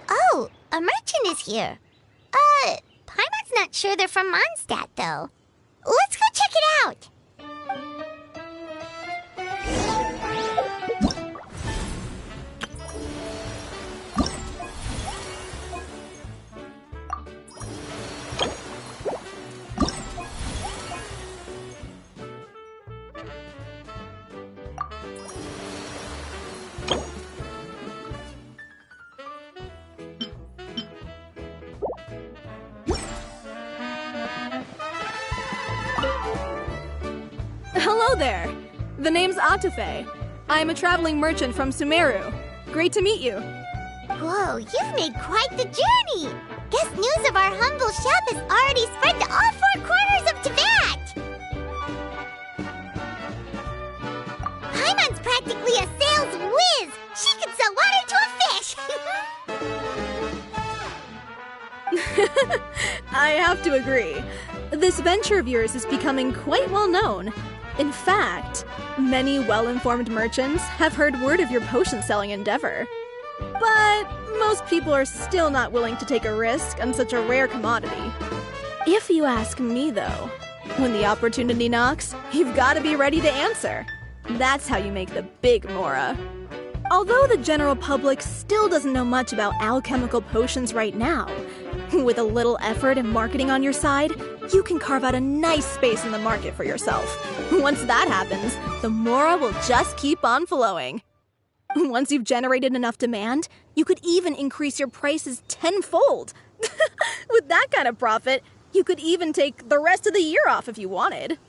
Oh, a merchant is here. Paimon's not sure they're from Mondstadt, though. Let's go check it out. Hello there! The name's Atafe. I'm a traveling merchant from Sumeru. Great to meet you. Whoa, you've made quite the journey! Guess news of our humble shop has already spread to all 4 corners of Teyvat! Paimon's practically a sales whiz! She could sell water to a fish! I have to agree. This venture of yours is becoming quite well known. In fact, many well-informed merchants have heard word of your potion-selling endeavor. But most people are still not willing to take a risk on such a rare commodity. If you ask me, though, when the opportunity knocks, you've got to be ready to answer. That's how you make the big Mora. Although the general public still doesn't know much about alchemical potions right now, with a little effort and marketing on your side, you can carve out a nice space in the market for yourself. Once that happens, the Mora will just keep on flowing. Once you've generated enough demand, you could even increase your prices tenfold. With that kind of profit, you could even take the rest of the year off if you wanted.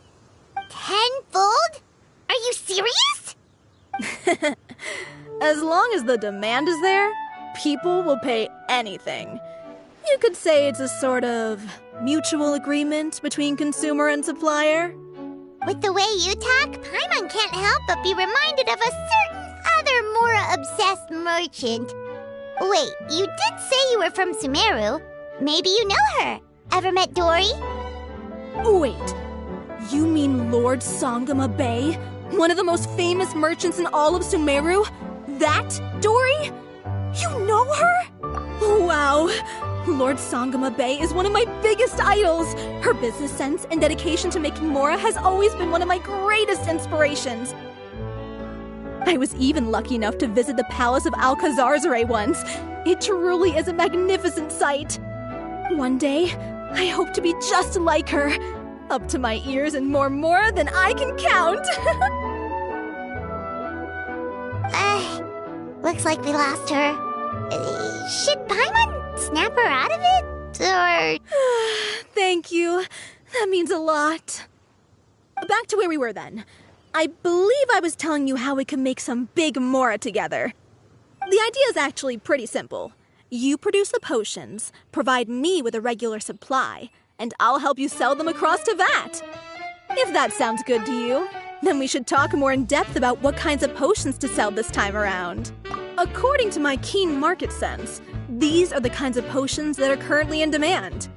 Tenfold? Are you serious? As long as the demand is there, people will pay anything. You could say it's a sort of mutual agreement between consumer and supplier. With the way you talk, Paimon can't help but be reminded of a certain other Mora-obsessed merchant. Wait, you did say you were from Sumeru. Maybe you know her. Ever met Dory? Wait, you mean Lord Sangama Bay? One of the most famous merchants in all of Sumeru? That Dory? You know her? Wow. Lord Sangama Bay is one of my biggest idols. Her business sense and dedication to making Mora has always been one of my greatest inspirations. I was even lucky enough to visit the palace of Alcazarzare once. It truly is a magnificent sight. One day, I hope to be just like her. Up to my ears in more Mora than I can count. Looks like we lost her. Should Paimon snap her out of it? Or... Thank you. That means a lot. Back to where we were then. I believe I was telling you how we could make some big Mora together. The idea is actually pretty simple. You produce the potions, provide me with a regular supply, and I'll help you sell them across Teyvat. If that sounds good to you, then we should talk more in depth about what kinds of potions to sell this time around. According to my keen market sense, these are the kinds of potions that are currently in demand.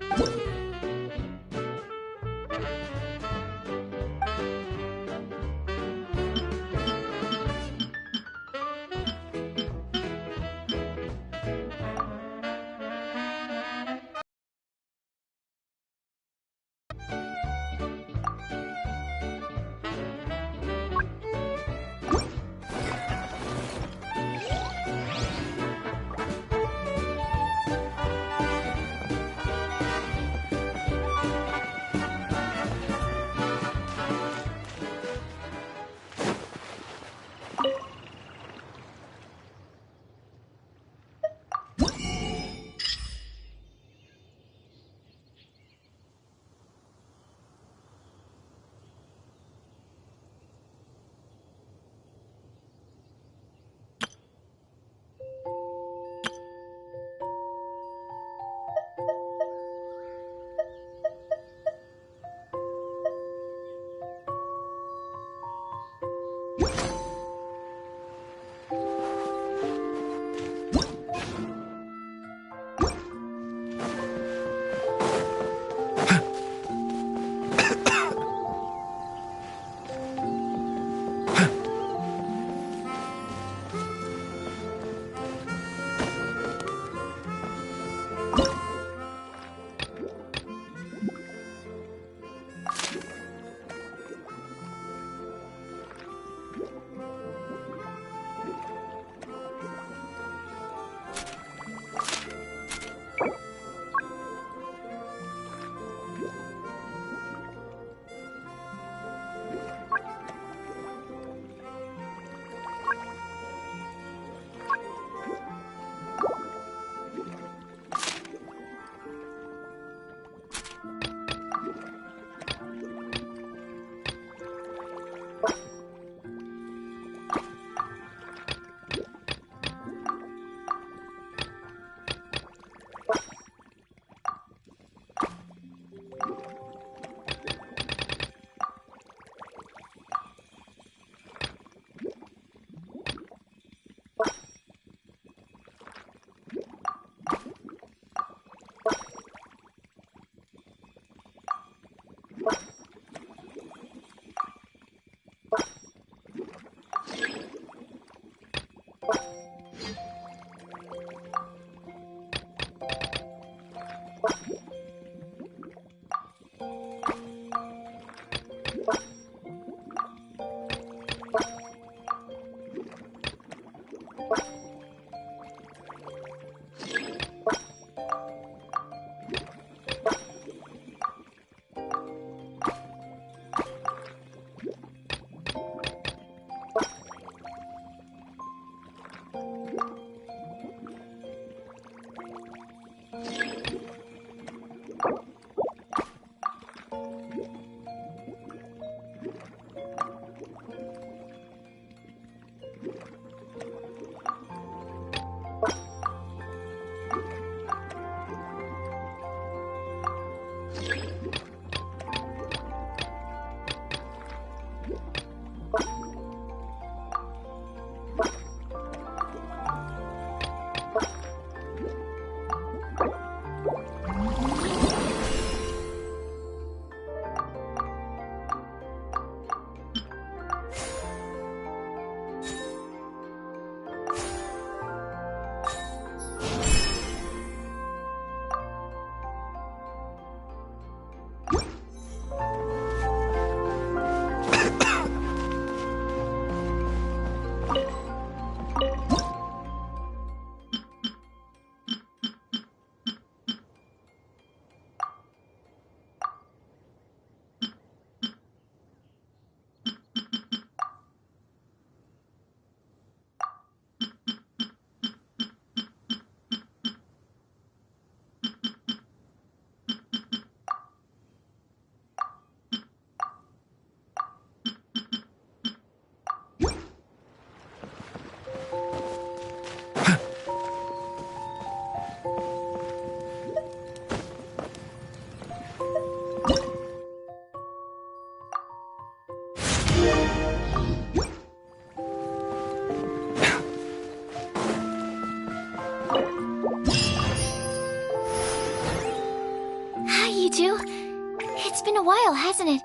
It's been a while, hasn't it?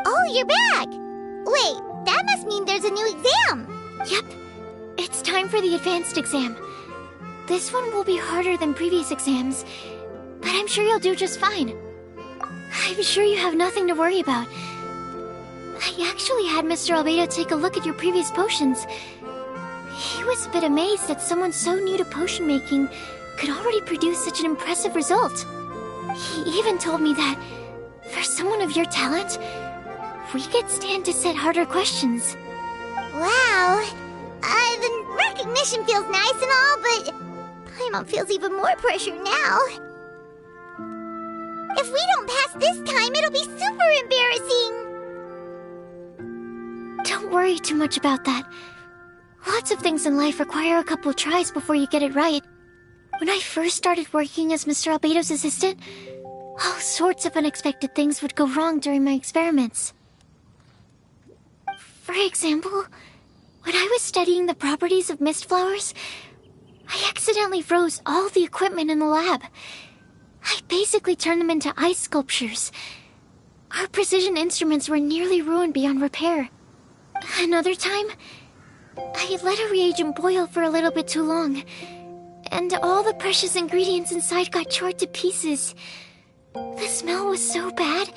Oh, you're back! Wait, that must mean there's a new exam! Yep. It's time for the advanced exam. This one will be harder than previous exams, but I'm sure you'll do just fine. I'm sure you have nothing to worry about. I actually had Mr. Albedo take a look at your previous potions. He was a bit amazed that someone so new to potion making could already produce such an impressive result. He even told me that, for someone of your talent, we could stand to set harder questions. Wow. The recognition feels nice and all, but Paimon feels even more pressure now. If we don't pass this time, it'll be super embarrassing. Don't worry too much about that. Lots of things in life require a couple tries before you get it right. When I first started working as Mr. Albedo's assistant, all sorts of unexpected things would go wrong during my experiments. For example, when I was studying the properties of mist flowers, I accidentally froze all the equipment in the lab. I basically turned them into ice sculptures. Our precision instruments were nearly ruined beyond repair. Another time, I let a reagent boil for a little bit too long, and all the precious ingredients inside got chored to pieces. The smell was so bad,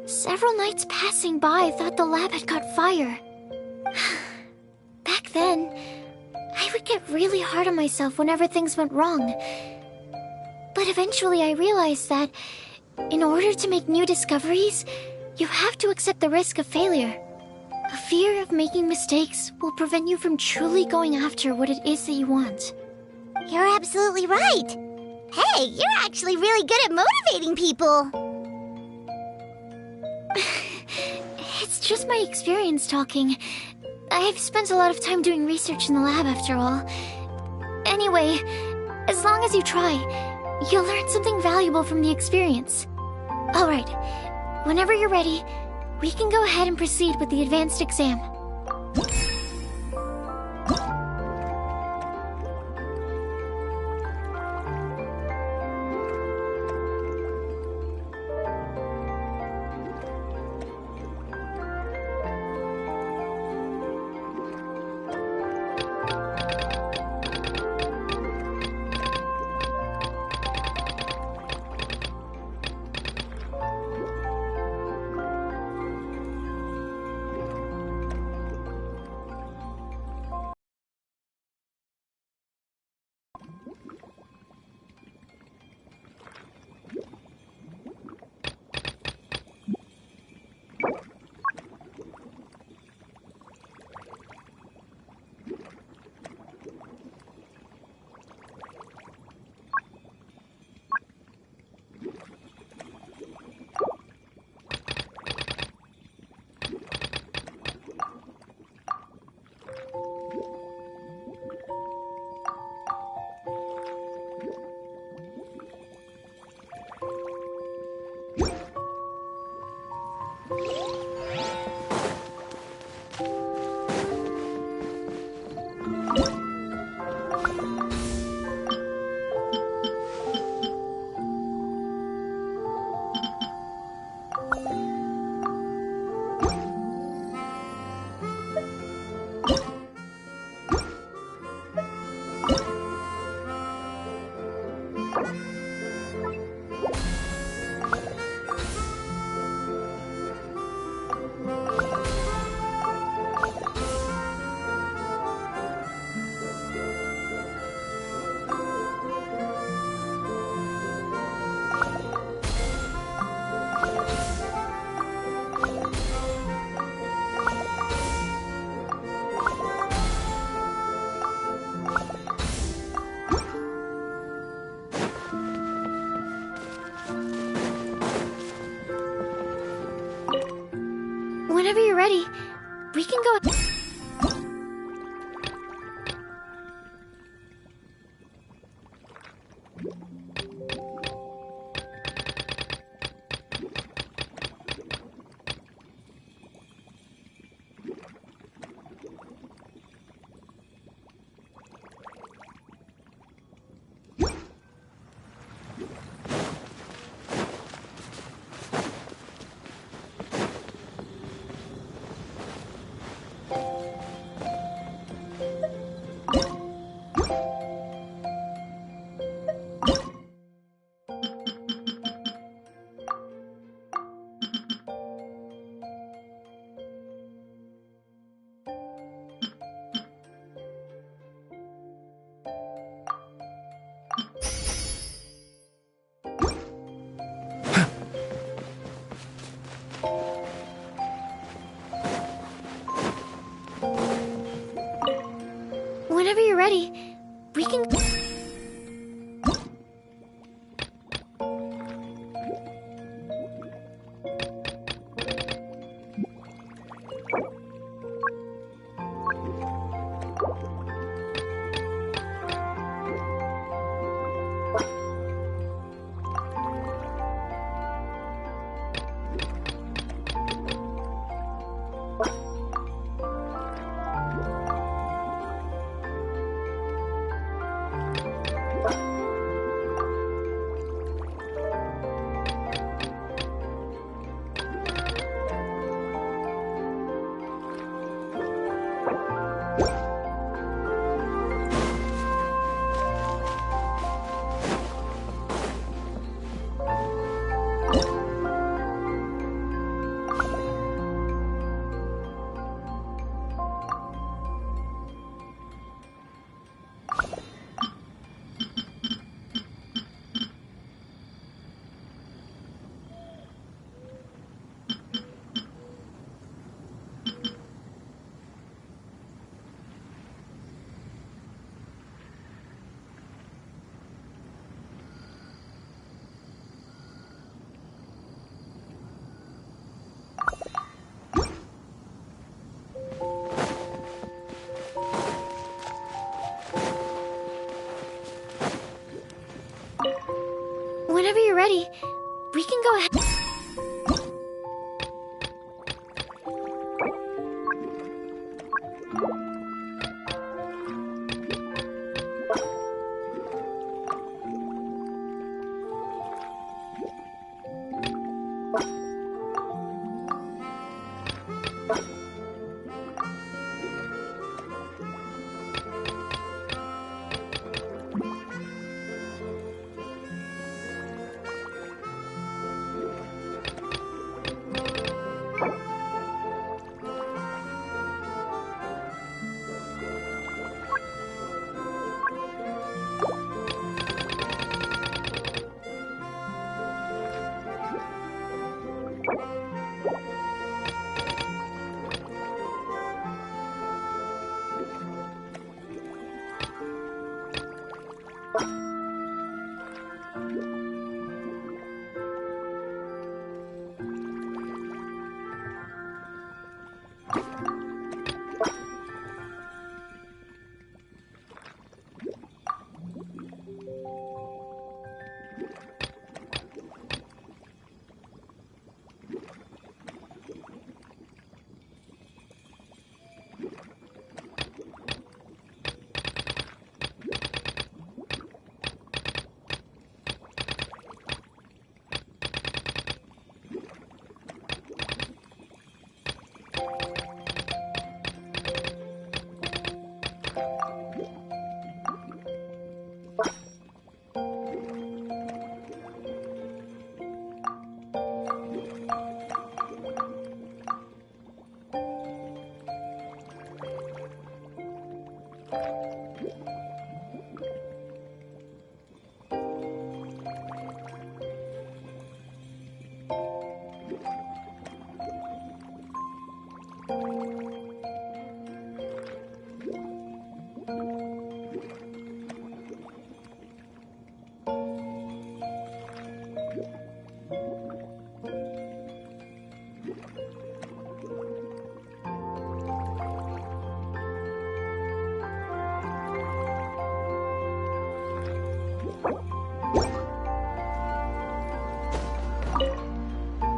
several nights passing by thought the lab had caught fire. Back then, I would get really hard on myself whenever things went wrong. But eventually I realized that, in order to make new discoveries, you have to accept the risk of failure. A fear of making mistakes will prevent you from truly going after what it is that you want. You're absolutely right. Hey, you're actually really good at motivating people. It's just my experience talking. I've spent a lot of time doing research in the lab after all. Anyway, as long as you try, you'll learn something valuable from the experience. Alright, whenever you're ready, we can go ahead and proceed with the advanced exam. Whenever you're ready, we can go... Whenever you're ready, we can... ready, we can go ahead.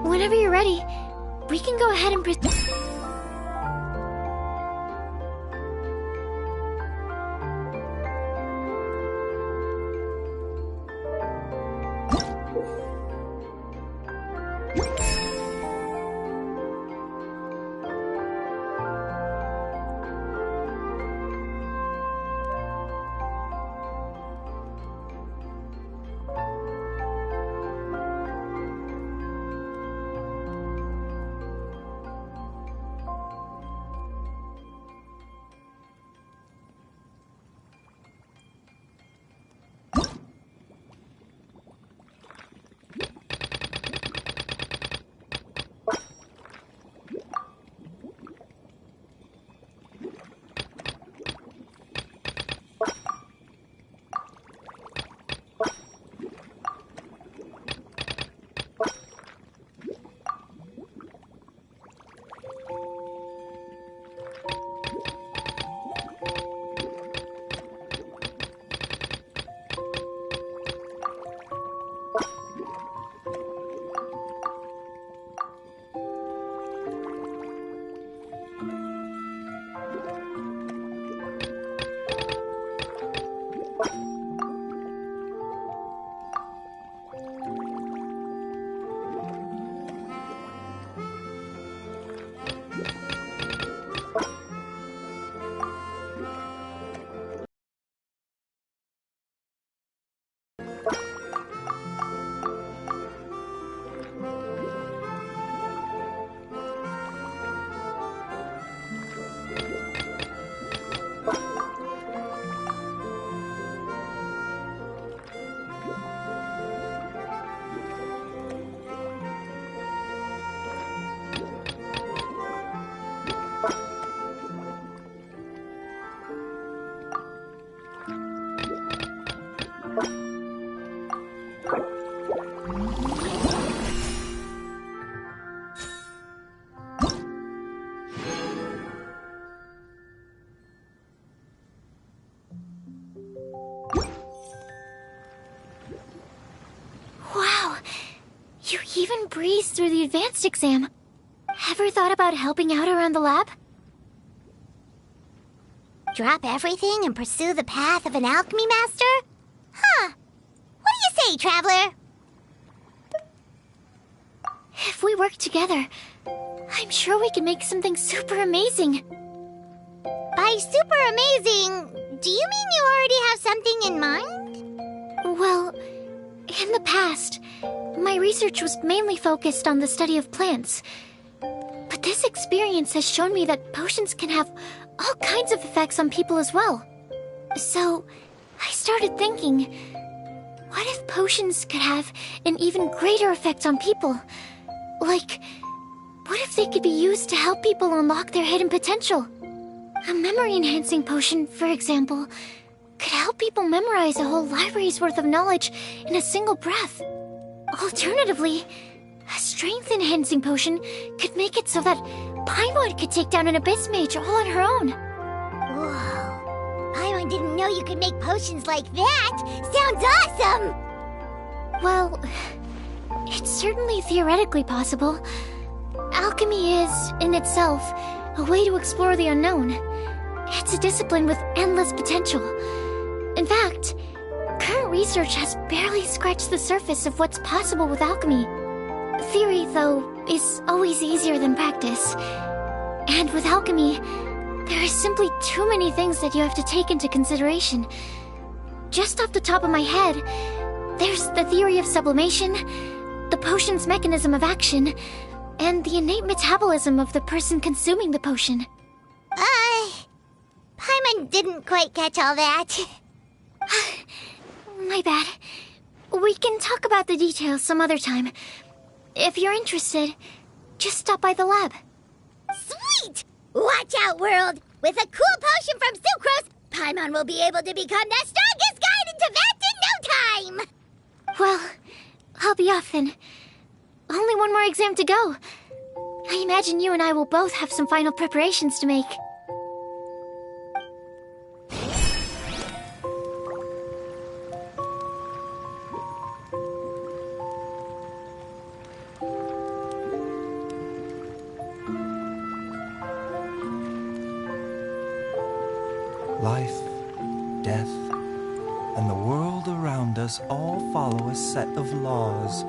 Whenever you're ready, we can go ahead and proceed. Wow, even breeze through the advanced exam. Ever thought about helping out around the lab? Drop everything and pursue the path of an alchemy master? Huh. What do you say, Traveler? If we work together, I'm sure we can make something super amazing. By super amazing, do you mean you already have something in mind? Well, in the past, my research was mainly focused on the study of plants. But this experience has shown me that potions can have all kinds of effects on people as well. So, I started thinking, what if potions could have an even greater effect on people? Like, what if they could be used to help people unlock their hidden potential? A memory-enhancing potion, for example, could help people memorize a whole library's worth of knowledge in a single breath. Alternatively, a strength-enhancing potion could make it so that Paimon could take down an Abyss Mage all on her own. Whoa. Paimon didn't know you could make potions like that! Sounds awesome! Well, it's certainly theoretically possible. Alchemy is, in itself, a way to explore the unknown. It's a discipline with endless potential. In fact, current research has barely scratched the surface of what's possible with alchemy. Theory, though, is always easier than practice. And with alchemy, there are simply too many things that you have to take into consideration. Just off the top of my head, there's the theory of sublimation, the potion's mechanism of action, and the innate metabolism of the person consuming the potion. Paimon didn't quite catch all that. My bad. We can talk about the details some other time. If you're interested, just stop by the lab. Sweet! Watch out, world! With a cool potion from Sucrose, Paimon will be able to become the strongest guide into Vact in no time! Well, I'll be off then. Only one more exam to go. I imagine you and I will both have some final preparations to make. Life, death, and the world around us all follow a set of laws.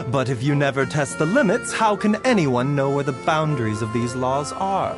But if you never test the limits, how can anyone know where the boundaries of these laws are?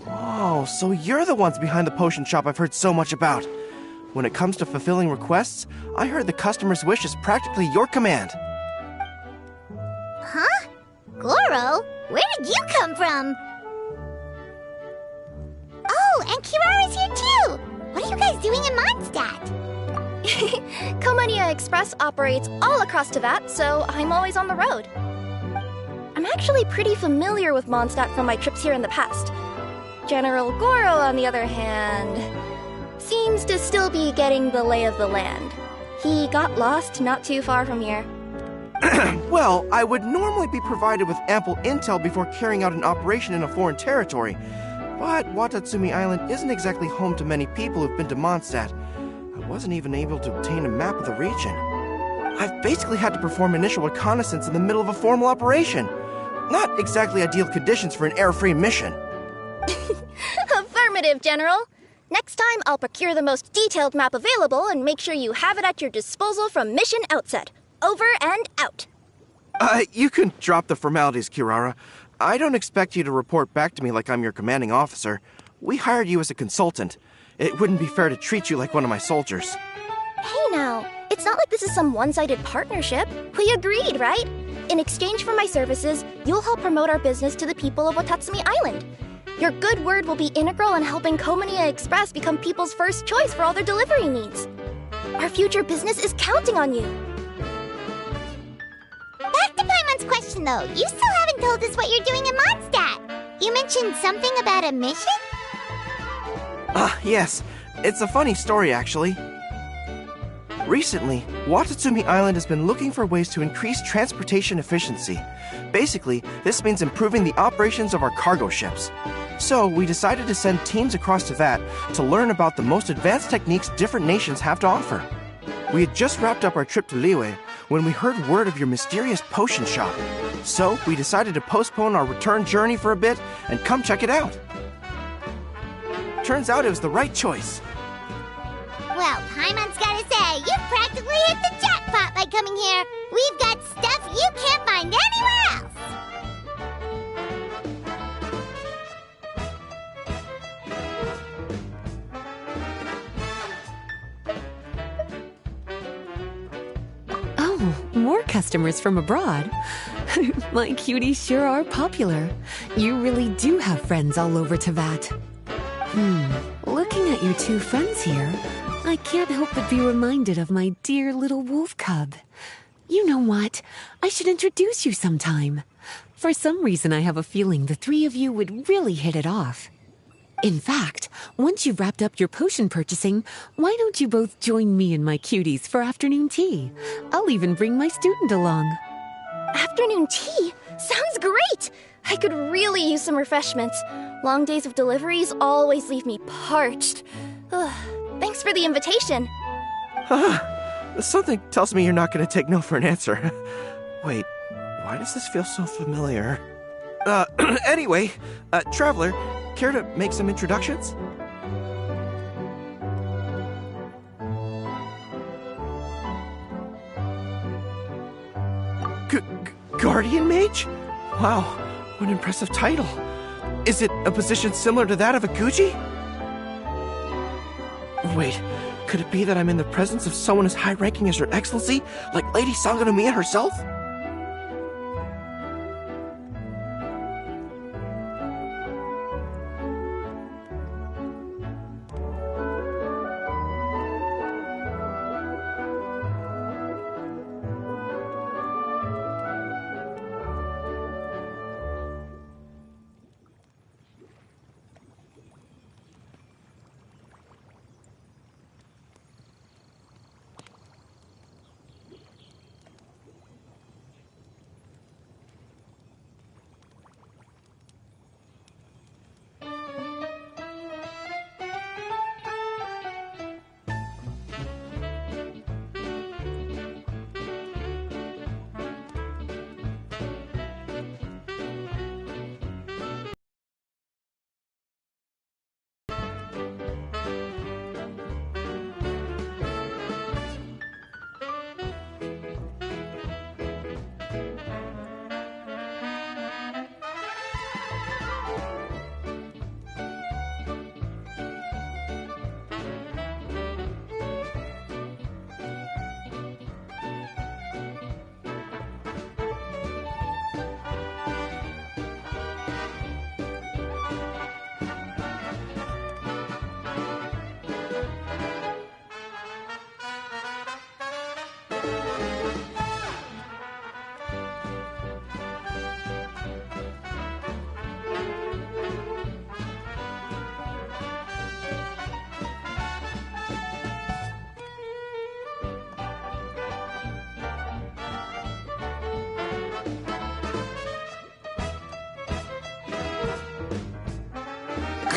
Oh, so you're the ones behind the potion shop I've heard so much about. When it comes to fulfilling requests, I heard the customer's wish is practically your command. Huh? Goro? Where did you come from? Oh, and Kirara's here too! What are you guys doing in Mondstadt? Komania Express operates all across Teyvat, so I'm always on the road. I'm actually pretty familiar with Mondstadt from my trips here in the past. General Goro, on the other hand, seems to still be getting the lay of the land. He got lost not too far from here. Well, I would normally be provided with ample intel before carrying out an operation in a foreign territory. But Watatsumi Island isn't exactly home to many people who've been to Mondstadt. I wasn't even able to obtain a map of the region. I've basically had to perform initial reconnaissance in the middle of a formal operation. Not exactly ideal conditions for an error-free mission. Affirmative, General. Next time, I'll procure the most detailed map available and make sure you have it at your disposal from mission outset. Over and out. You can drop the formalities, Kirara. I don't expect you to report back to me like I'm your commanding officer. We hired you as a consultant. It wouldn't be fair to treat you like one of my soldiers. Hey now, it's not like this is some one-sided partnership. We agreed, right? In exchange for my services, you'll help promote our business to the people of Watatsumi Island. Your good word will be integral in helping Komania Express become people's first choice for all their delivery needs. Our future business is counting on you. Back to Paimon's question though, you still haven't told us what you're doing in Mondstadt. You mentioned something about a mission? Yes. It's a funny story, actually. Recently, Watatsumi Island has been looking for ways to increase transportation efficiency. Basically, this means improving the operations of our cargo ships. So, we decided to send teams across Teyvat to learn about the most advanced techniques different nations have to offer. We had just wrapped up our trip to Liyue when we heard word of your mysterious potion shop. So, we decided to postpone our return journey for a bit and come check it out. Turns out it was the right choice. Well, Paimon's gotta say, you've practically hit the jackpot by coming here. We've got stuff you can't find anywhere else. Oh, more customers from abroad. My cuties sure are popular. You really do have friends all over Teyvat. Looking at your two friends here, I can't help but be reminded of my dear little wolf cub. You know what? I should introduce you sometime. For some reason, I have a feeling the three of you would really hit it off. In fact, once you've wrapped up your potion purchasing, why don't you both join me and my cuties for afternoon tea? I'll even bring my student along. Afternoon tea? Sounds great! I could really use some refreshments. Long days of deliveries always leave me parched. Ugh, thanks for the invitation. Something tells me you're not going to take no for an answer. Wait, why does this feel so familiar? Anyway, Traveler, care to make some introductions? Guardian Mage? Wow, what an impressive title. Is it a position similar to that of a Guji? Wait, could it be that I'm in the presence of someone as high-ranking as Your Excellency, like Lady Sangonomiya herself?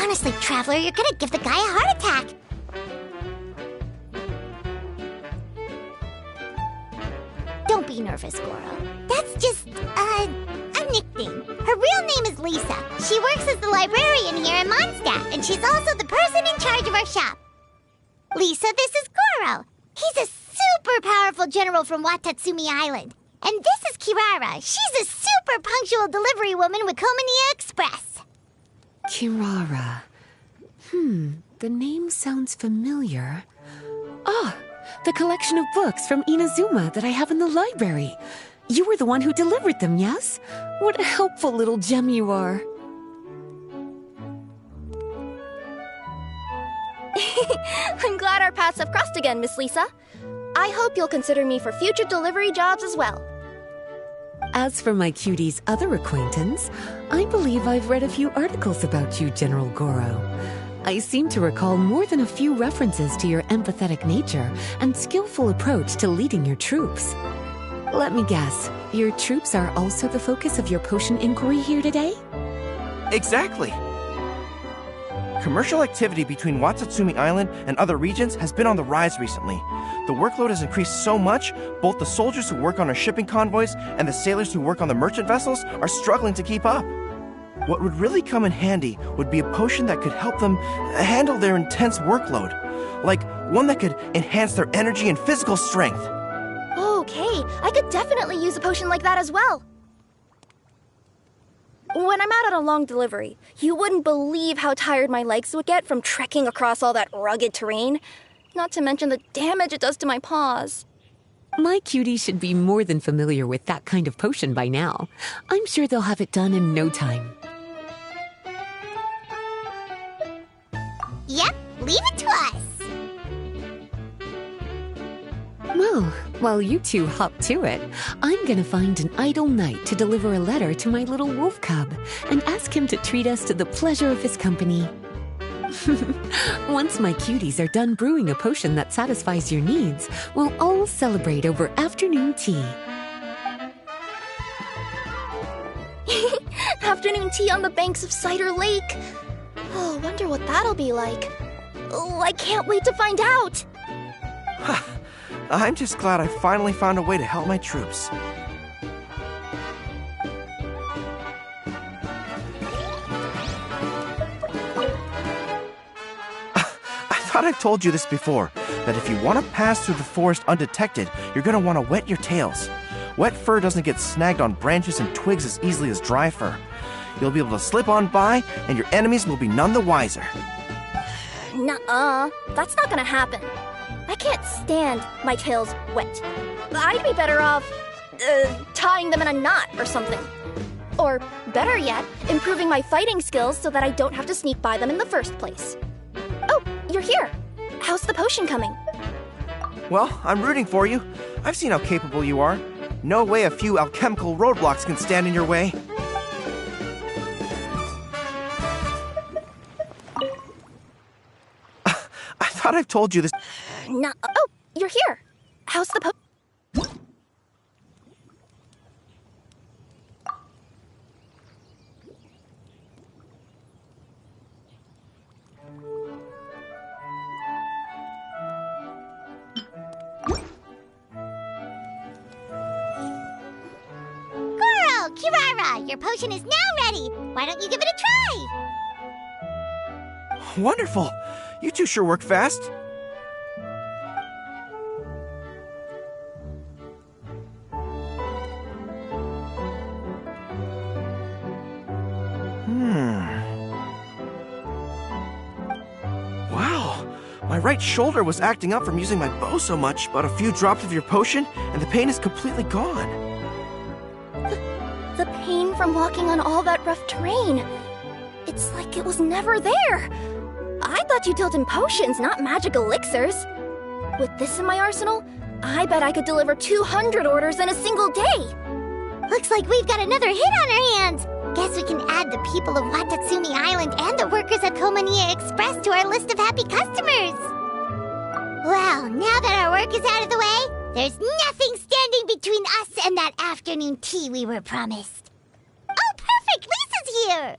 Honestly, Traveler, you're gonna give the guy a heart attack. Don't be nervous, Goro. That's just, a nickname. Her real name is Lisa. She works as the librarian here in Mondstadt, and she's also the person in charge of our shop. Lisa, this is Goro. He's a super powerful general from Watatsumi Island. And this is Kirara. She's a super punctual delivery woman with Komania Express. Kirara. The name sounds familiar. Ah, the collection of books from Inazuma that I have in the library. You were the one who delivered them, yes? What a helpful little gem you are. I'm glad our paths have crossed again, Miss Lisa. I hope you'll consider me for future delivery jobs as well. As for my cutie's other acquaintance, I believe I've read a few articles about you, General Goro. I seem to recall more than a few references to your empathetic nature and skillful approach to leading your troops. Let me guess, your troops are also the focus of your potion inquiry here today? Exactly. Commercial activity between Watatsumi Island and other regions has been on the rise recently. The workload has increased so much, both the soldiers who work on our shipping convoys and the sailors who work on the merchant vessels are struggling to keep up. What would really come in handy would be a potion that could help them handle their intense workload. Like one that could enhance their energy and physical strength. Okay, I could definitely use a potion like that as well. When I'm out on a long delivery, you wouldn't believe how tired my legs would get from trekking across all that rugged terrain. Not to mention the damage it does to my paws. My cutie should be more than familiar with that kind of potion by now. I'm sure they'll have it done in no time. Yep, leave it to us. Well, while you two hop to it, I'm gonna find an idle knight to deliver a letter to my little wolf cub and ask him to treat us to the pleasure of his company. Once my cuties are done brewing a potion that satisfies your needs, we'll all celebrate over afternoon tea. Afternoon tea on the banks of Cider Lake. Oh, wonder what that'll be like. Oh, I can't wait to find out! I'm just glad I finally found a way to help my troops. I thought I've told you this before, that if you want to pass through the forest undetected, you're going to want to wet your tails. Wet fur doesn't get snagged on branches and twigs as easily as dry fur. You'll be able to slip on by, and your enemies will be none the wiser. Nuh-uh, that's not gonna happen. I can't stand my tails wet. I'd be better off, tying them in a knot or something. Or, better yet, improving my fighting skills so that I don't have to sneak by them in the first place. Oh, you're here. How's the potion coming? Well, I'm rooting for you. I've seen how capable you are. No way a few alchemical roadblocks can stand in your way. I thought I've told you this. No. Oh, you're here. How's the Goro, Kirara, your potion is now ready. Why don't you give it a try? Wonderful. You two sure work fast. Wow. My right shoulder was acting up from using my bow so much, but a few drops of your potion, and the pain is completely gone. The pain from walking on all that rough terrain. It's like it was never there. I thought you dealt in potions, not magic elixirs. With this in my arsenal, I bet I could deliver 200 orders in a single day. Looks like we've got another hit on our hands. Guess we can add the people of Watatsumi Island and the workers at Komania Express to our list of happy customers. Well, now that our work is out of the way, there's nothing standing between us and that afternoon tea we were promised. Oh, perfect! Lisa's here!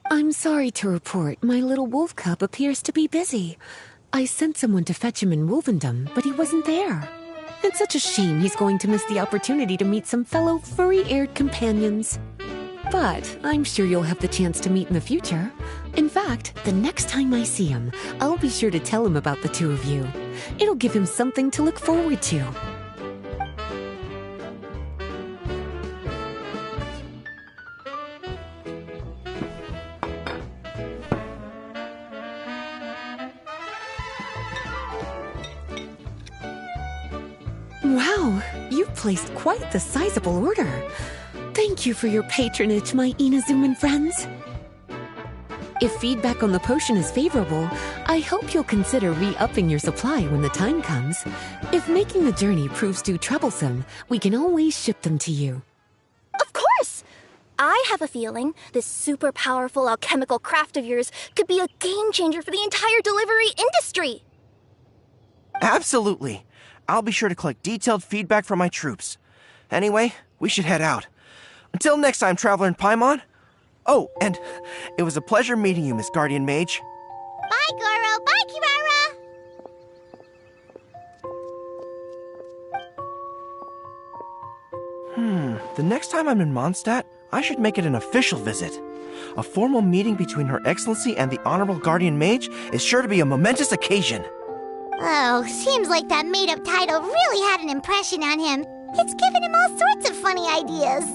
I'm sorry to report my little wolf cub appears to be busy. I sent someone to fetch him in Wolvendom, but he wasn't there. It's such a shame he's going to miss the opportunity to meet some fellow furry-haired companions. But I'm sure you'll have the chance to meet in the future. In fact, the next time I see him, I'll be sure to tell him about the two of you. It'll give him something to look forward to. Wow, you've placed quite the sizable order. Thank you for your patronage, my Inazuman friends. If feedback on the potion is favorable, I hope you'll consider re-upping your supply when the time comes. If making the journey proves too troublesome, we can always ship them to you. Of course! I have a feeling this super powerful alchemical craft of yours could be a game changer for the entire delivery industry. Absolutely. I'll be sure to collect detailed feedback from my troops. Anyway, we should head out. Until next time, Traveler in Paimon. Oh, and it was a pleasure meeting you, Miss Guardian Mage. Bye, Goro! Bye, Kirara! The next time I'm in Mondstadt, I should make it an official visit. A formal meeting between Her Excellency and the Honorable Guardian Mage is sure to be a momentous occasion. Oh, seems like that made-up title really had an impression on him. It's given him all sorts of funny ideas.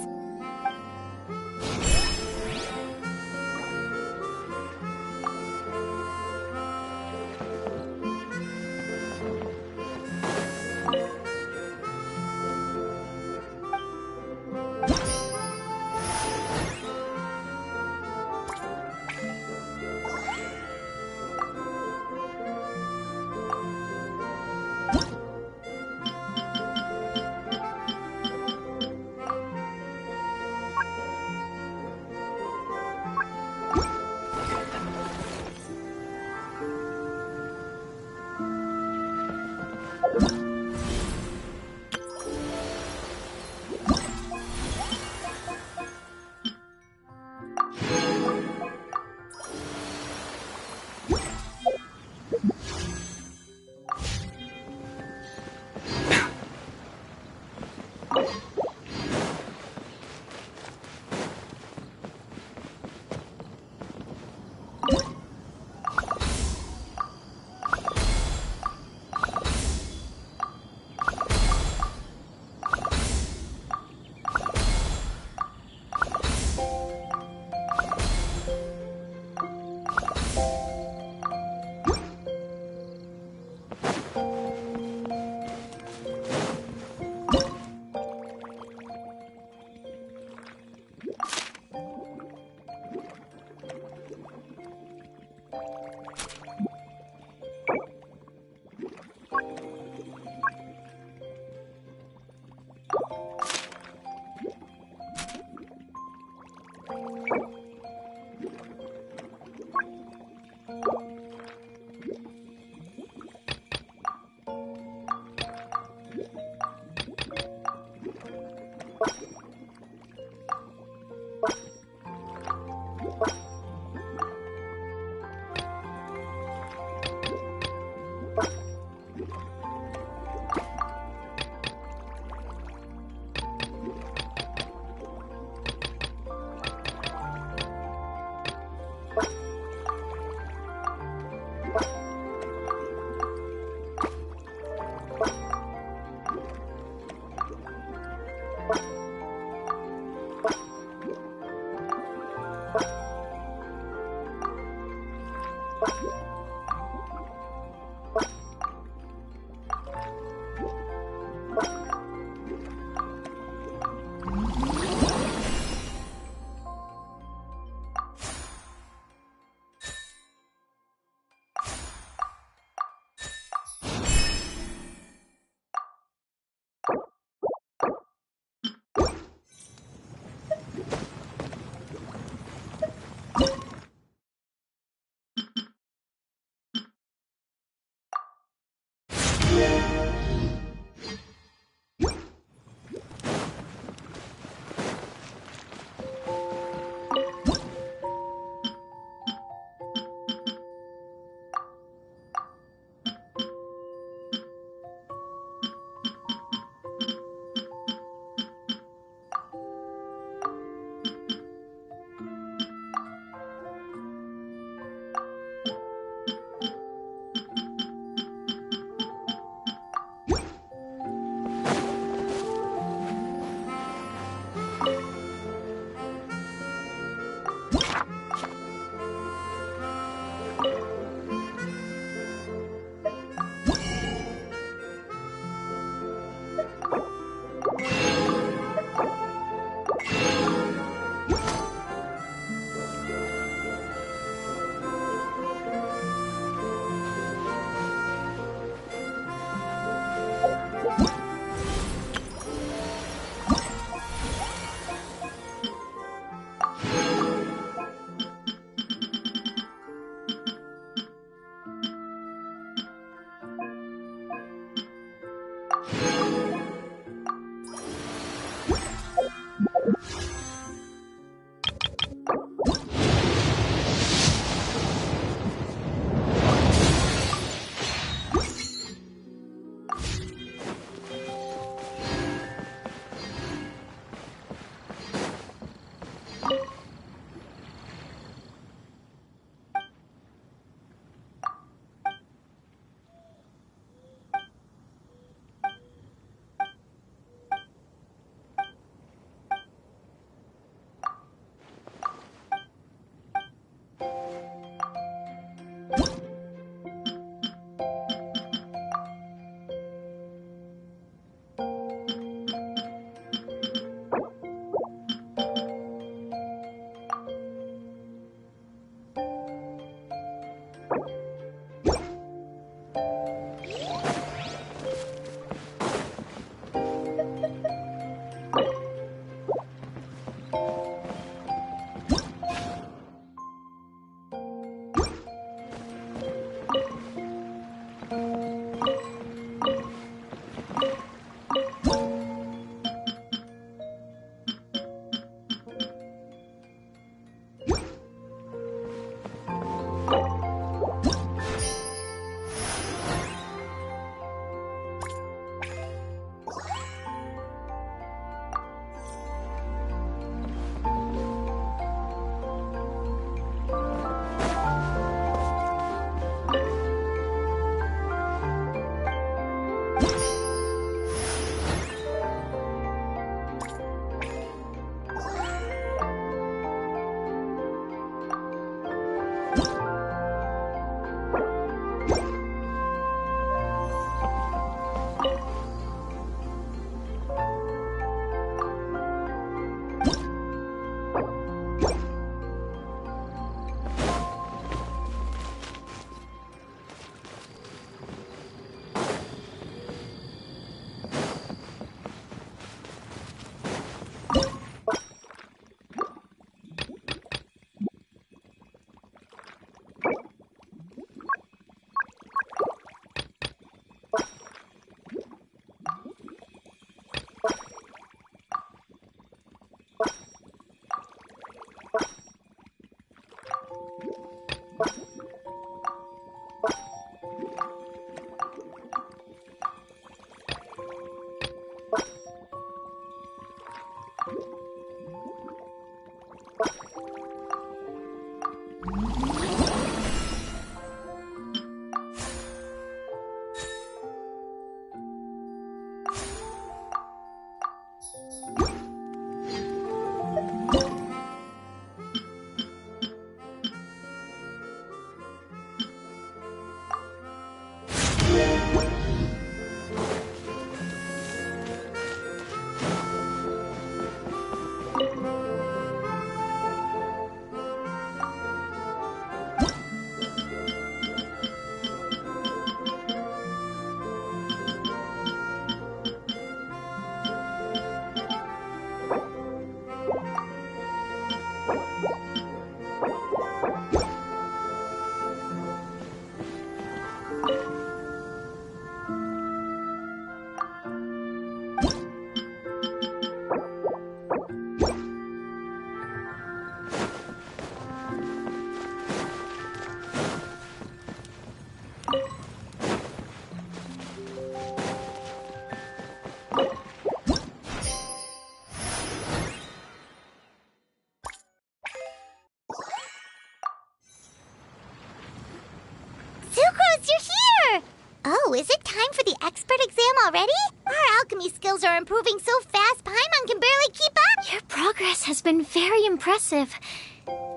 expert exam already? Our alchemy skills are improving so fast, Paimon can barely keep up. Your progress has been very impressive.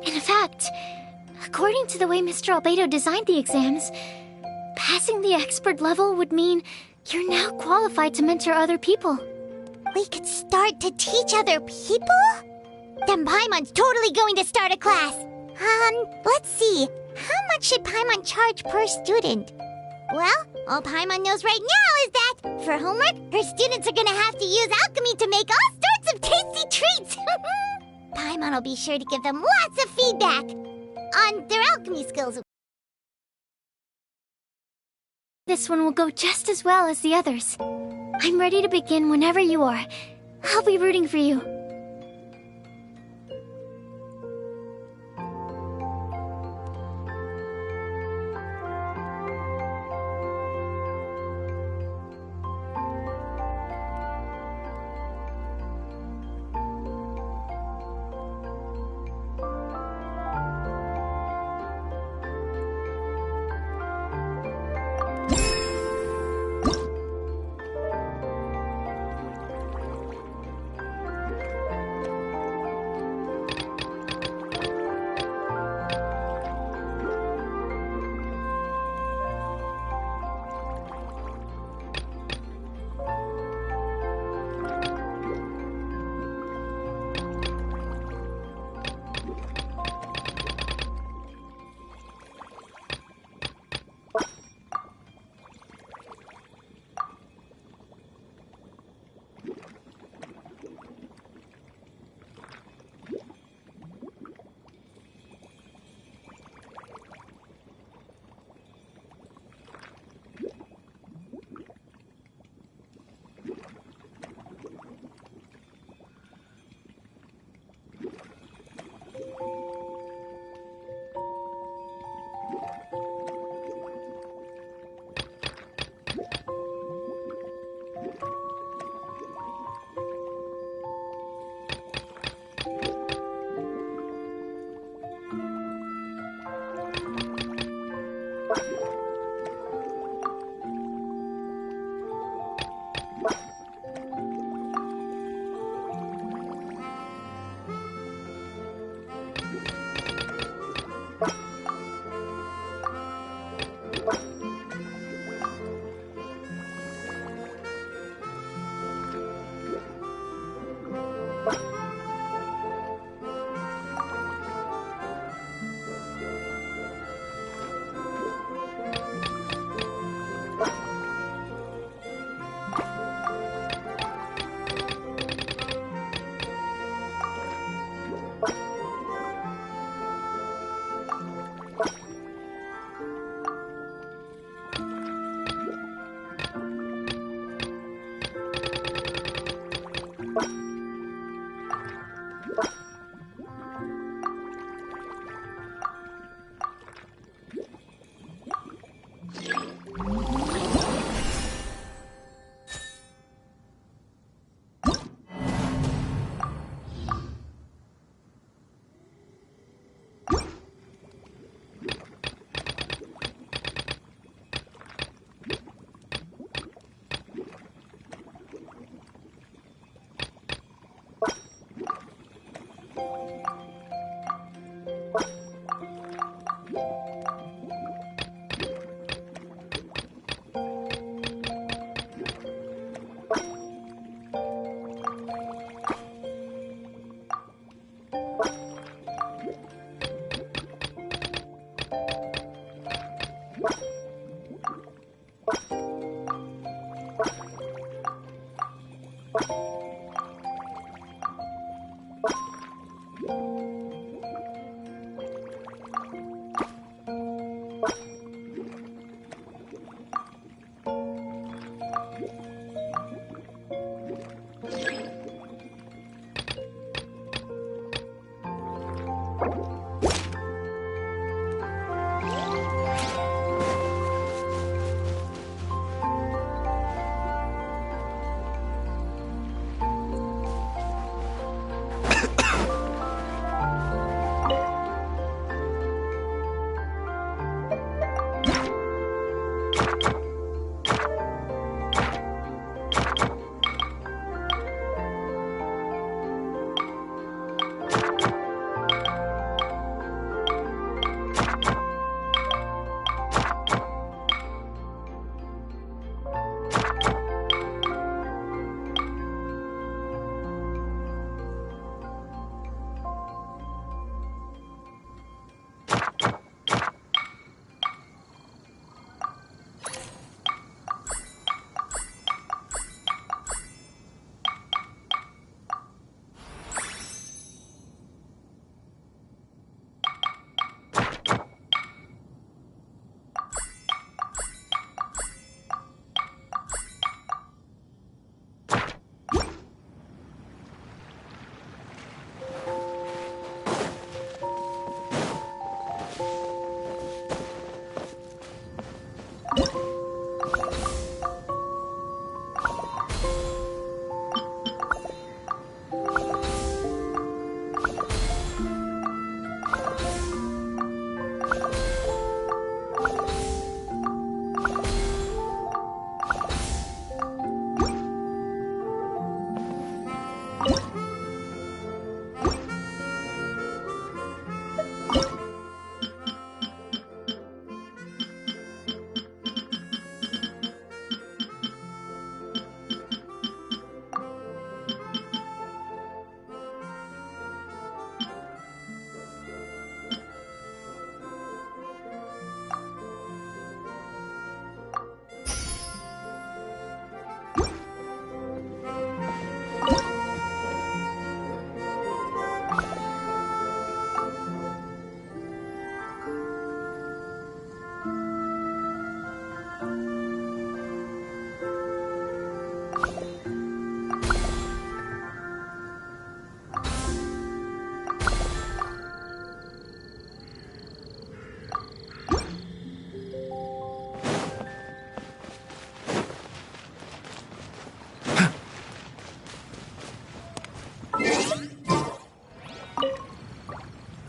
In fact, according to the way Mr. Albedo designed the exams, passing the expert level would mean you're now qualified to mentor other people. We could start to teach other people? Then Paimon's totally going to start a class. Let's see. How much should Paimon charge per student? Well, all Paimon knows right now is that, for homework, her students are gonna have to use alchemy to make all sorts of tasty treats! Paimon will be sure to give them lots of feedback on their alchemy skills. This one will go just as well as the others. I'm ready to begin whenever you are. I'll be rooting for you.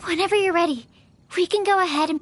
Whenever you're ready, we can go ahead and...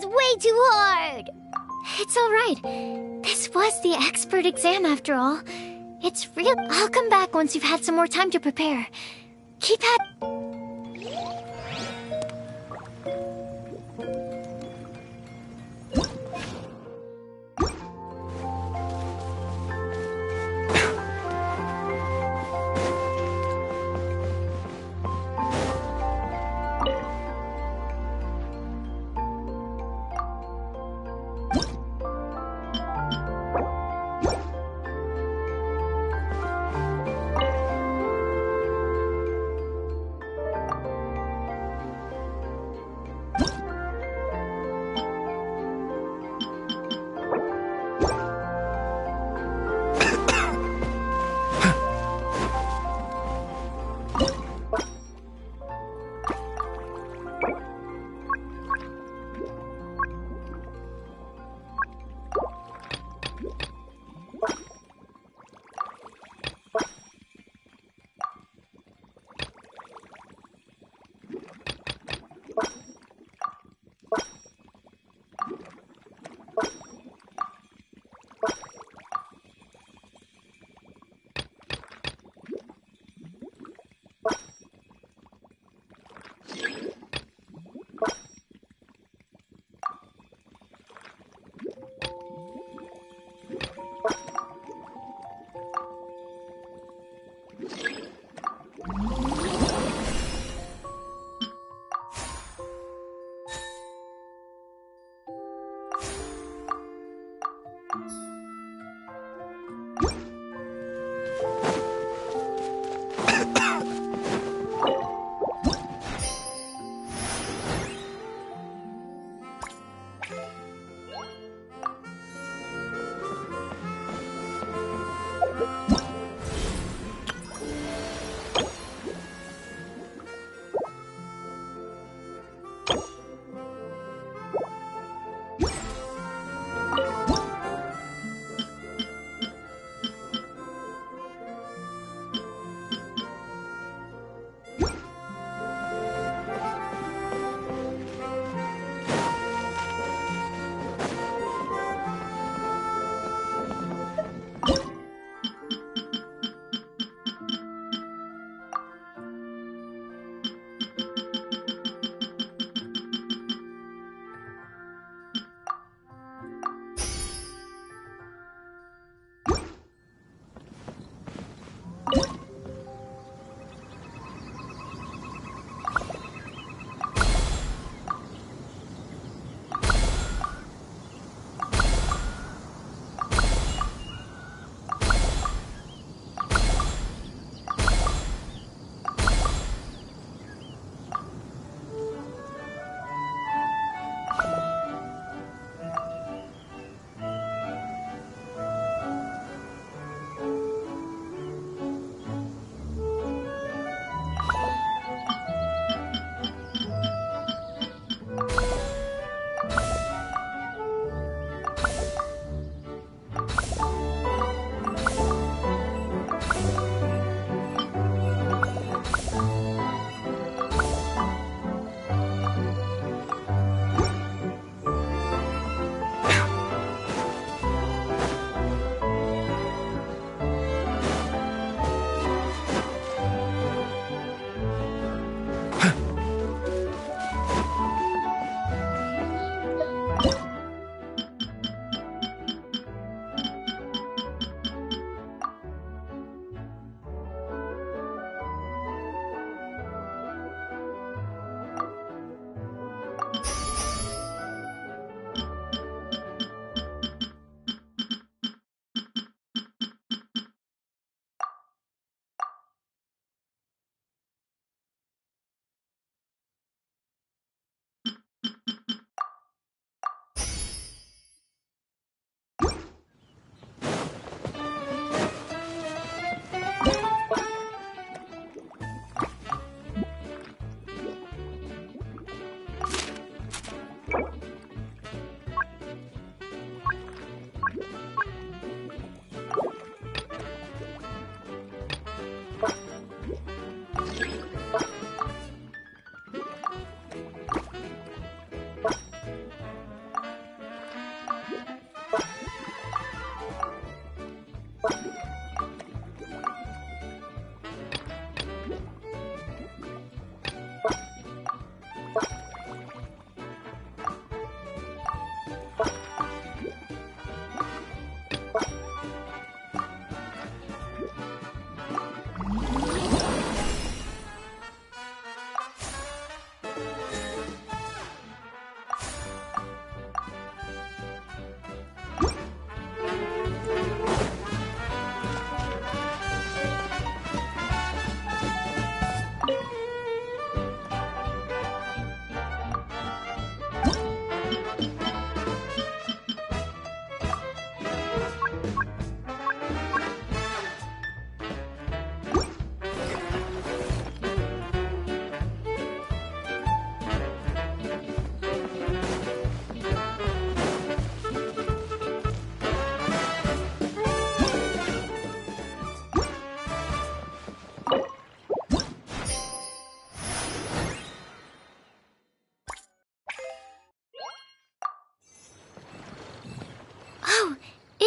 way too hard. It's all right. This was the expert exam after all. It's real. I'll come back once you've had some more time to prepare. Keep at...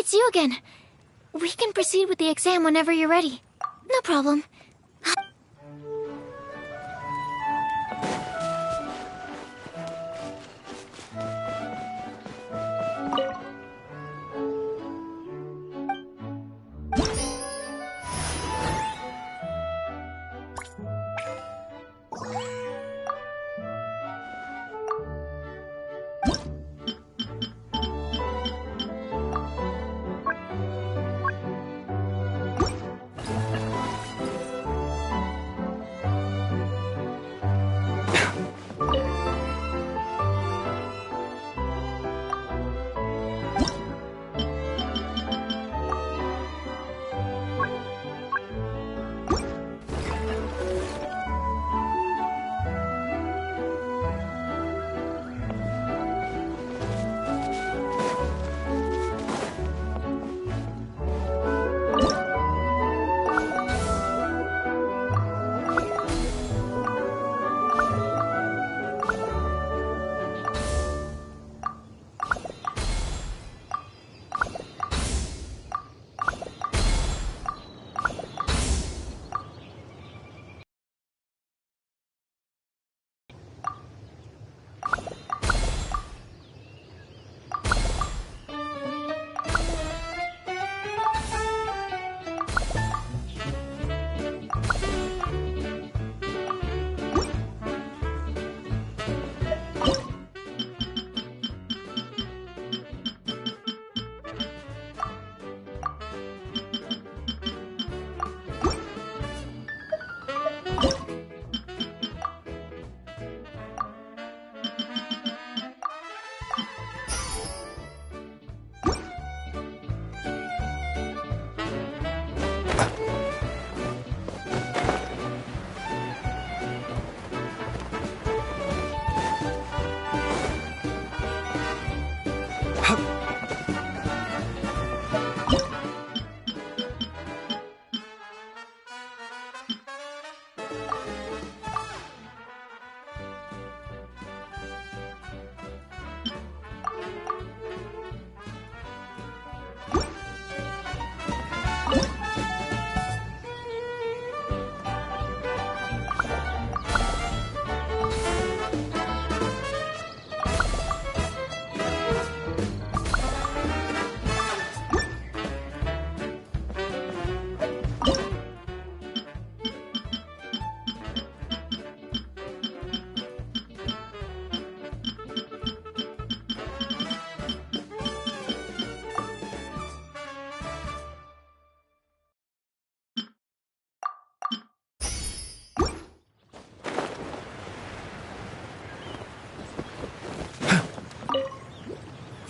It's you again. We can proceed with the exam whenever you're ready. No problem.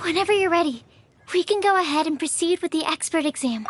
Whenever you're ready, we can go ahead and proceed with the expert exam.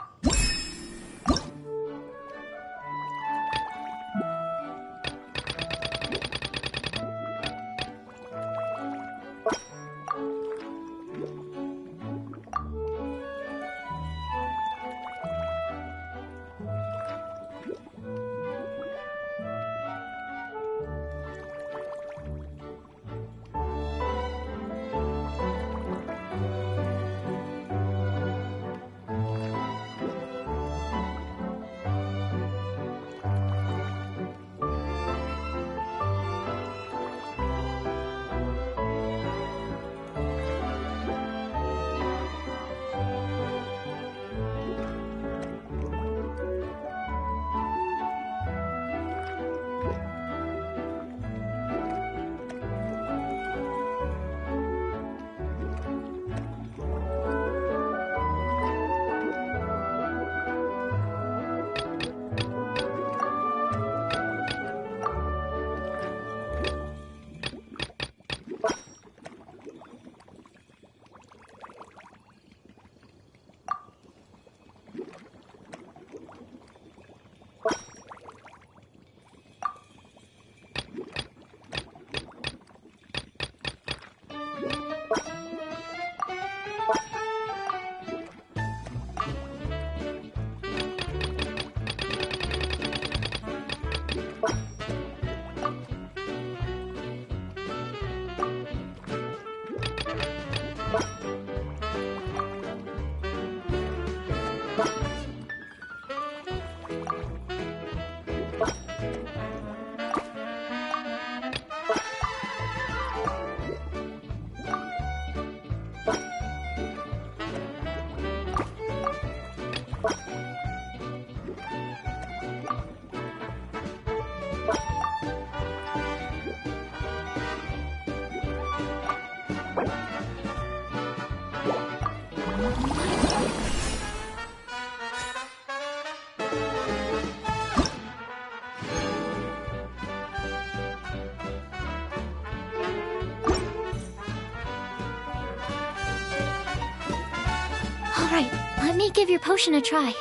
Alright, let me give your potion a try.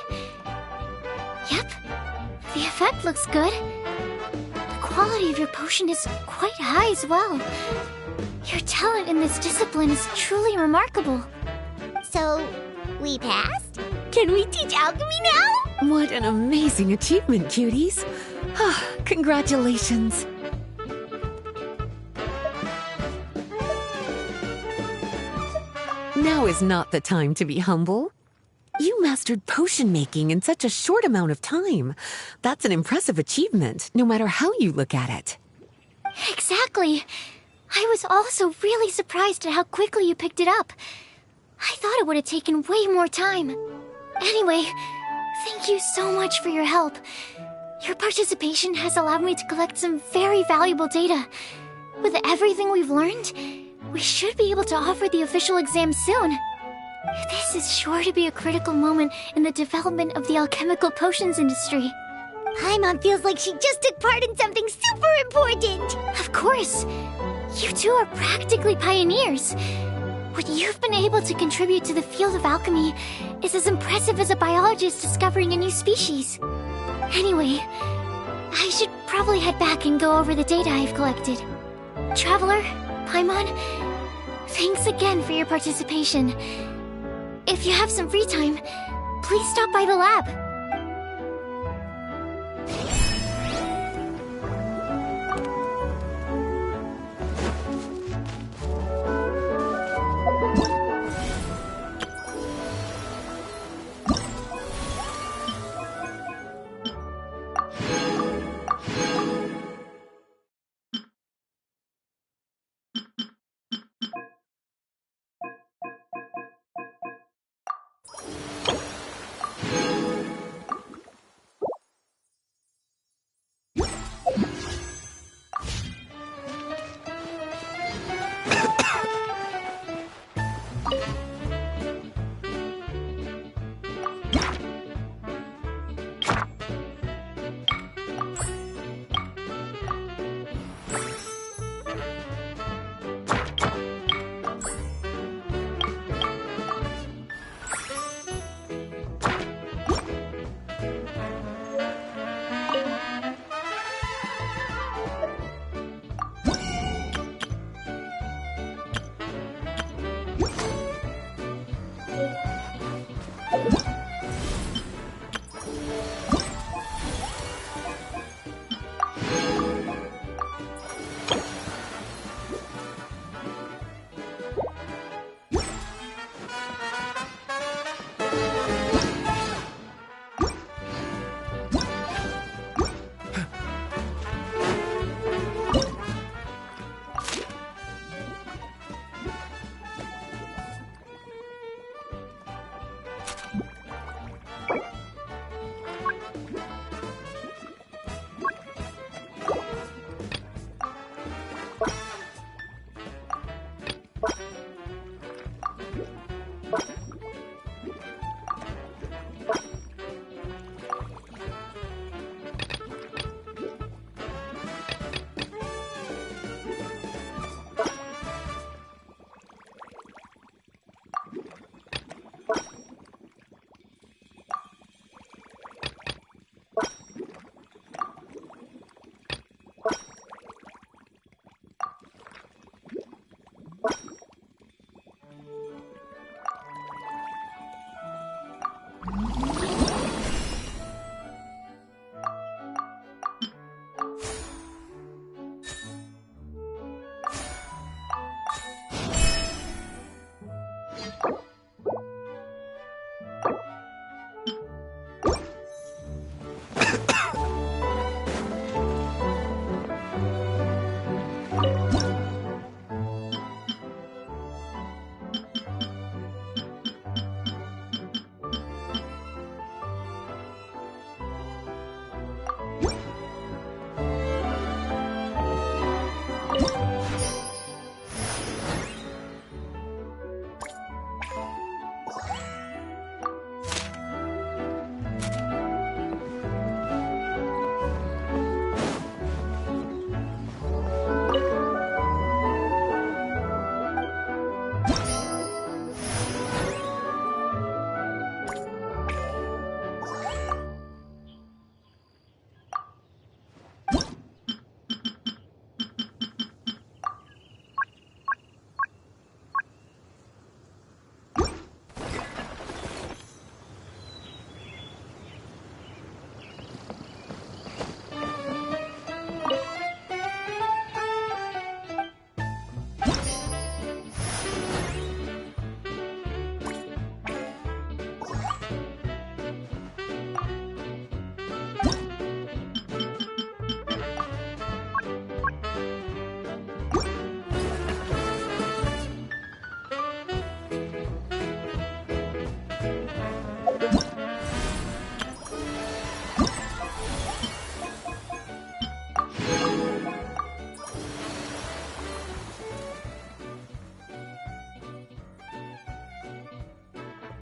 Yep, the effect looks good. The quality of your potion is quite high as well. Your talent in this discipline is truly remarkable. So, we passed? Can we teach alchemy now? What an amazing achievement, cuties. Congratulations. Now is not the time to be humble. You mastered potion making in such a short amount of time. That's an impressive achievement, no matter how you look at it. Exactly. I was also really surprised at how quickly you picked it up. I thought it would have taken way more time. Anyway, thank you so much for your help. Your participation has allowed me to collect some very valuable data. With everything we've learned, we should be able to offer the official exam soon. This is sure to be a critical moment in the development of the alchemical potions industry. Paimon feels like she just took part in something super important. Of course. You two are practically pioneers. What you've been able to contribute to the field of alchemy is as impressive as a biologist discovering a new species. Anyway, I should probably head back and go over the data I've collected. Traveler, Paimon, thanks again for your participation. If you have some free time, please stop by the lab.